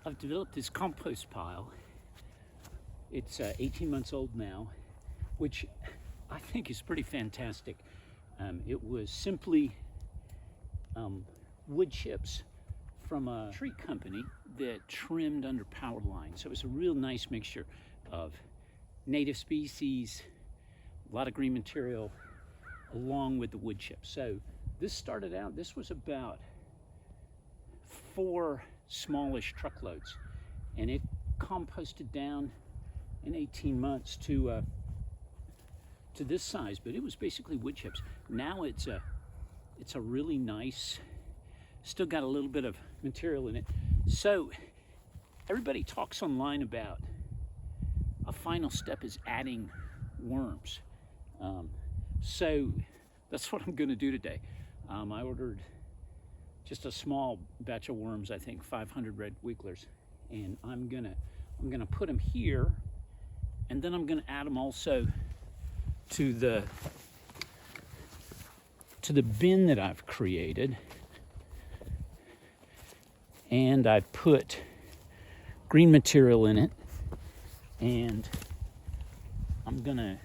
I've developed this compost pile. It's 18 months old now, which I think is pretty fantastic. It was simply wood chips from a tree company that trimmed under power lines. So it was a real nice mixture of native species, a lot of green material, along with the wood chips. So this started out, this was about 4 smallish truckloads, and it composted down in 18 months to this size, but it was basically wood chips. Now it's a really nice, still got a little bit of material in it. So everybody talks online about a final step is adding worms. So that's what I'm going to do today. I ordered just a small batch of worms, I think 500 red wigglers, and I'm gonna put them here, and then I'm gonna add them also to the bin that I've created, and I put green material in it, and I'm gonna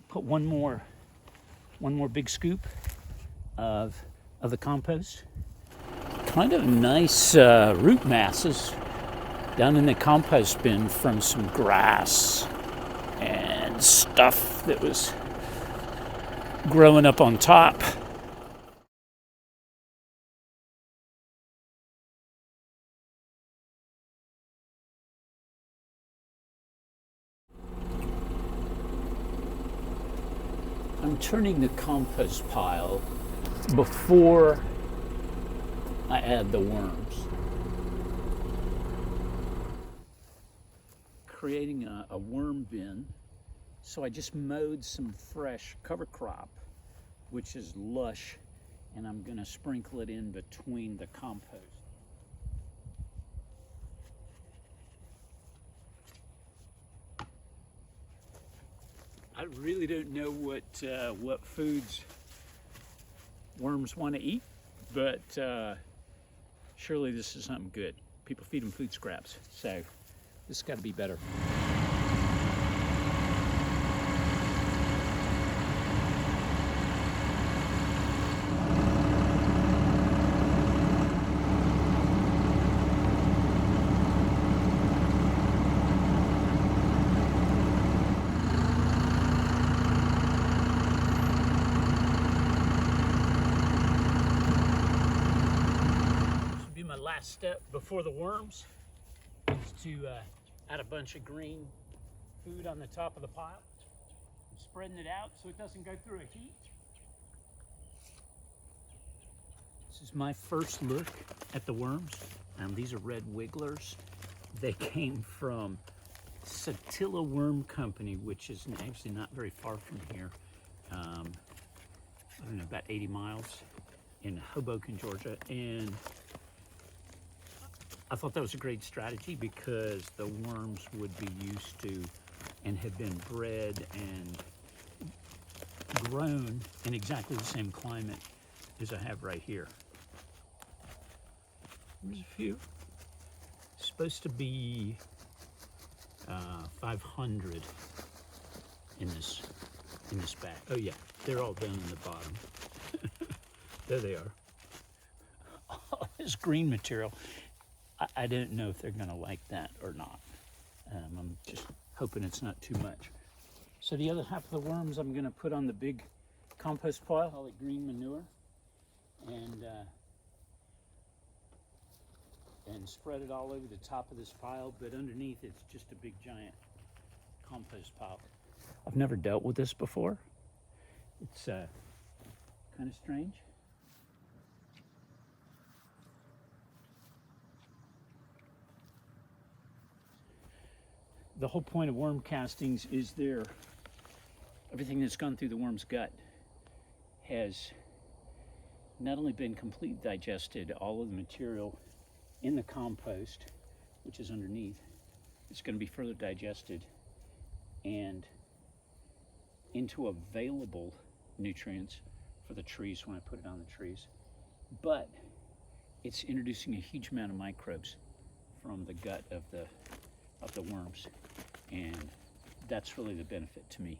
put one more big scoop of the compost. Kind of nice root masses down in the compost bin from some grass and stuff that was growing up on top. I'm turning the compost pile before I add the worms. Creating a worm bin. So I just mowed some fresh cover crop, which is lush, and I'm gonna sprinkle it in between the compost. I really don't know what foods worms want to eat, but surely this is something good. People feed them food scraps, so this has got to be better. Last step before the worms is to add a bunch of green food on the top of the pile. I'm spreading it out so it doesn't go through a heat. This is my first look at the worms. These are red wigglers. They came from Satilla Worm Company, which is actually not very far from here. I don't know, about 80 miles in Hoboken, Georgia. And I thought that was a great strategy because the worms would be used to and have been bred and grown in exactly the same climate as I have right here. There's a few. It's supposed to be 500 in this bag. Oh yeah, they're all down in the bottom. There they are. All this green material. I don't know if they're gonna like that or not. I'm just hoping it's not too much. So the other half of the worms I'm gonna put on the big compost pile, call it green manure, and spread it all over the top of this pile, but underneath it's just a big giant compost pile. I've never dealt with this before. It's kind of strange. The whole point of worm castings is everything that's gone through the worm's gut has not only been completely digested, all of the material in the compost, which is underneath, is going to be further digested and into available nutrients for the trees when I put it on the trees. But it's introducing a huge amount of microbes from the gut of the worms, and that's really the benefit to me.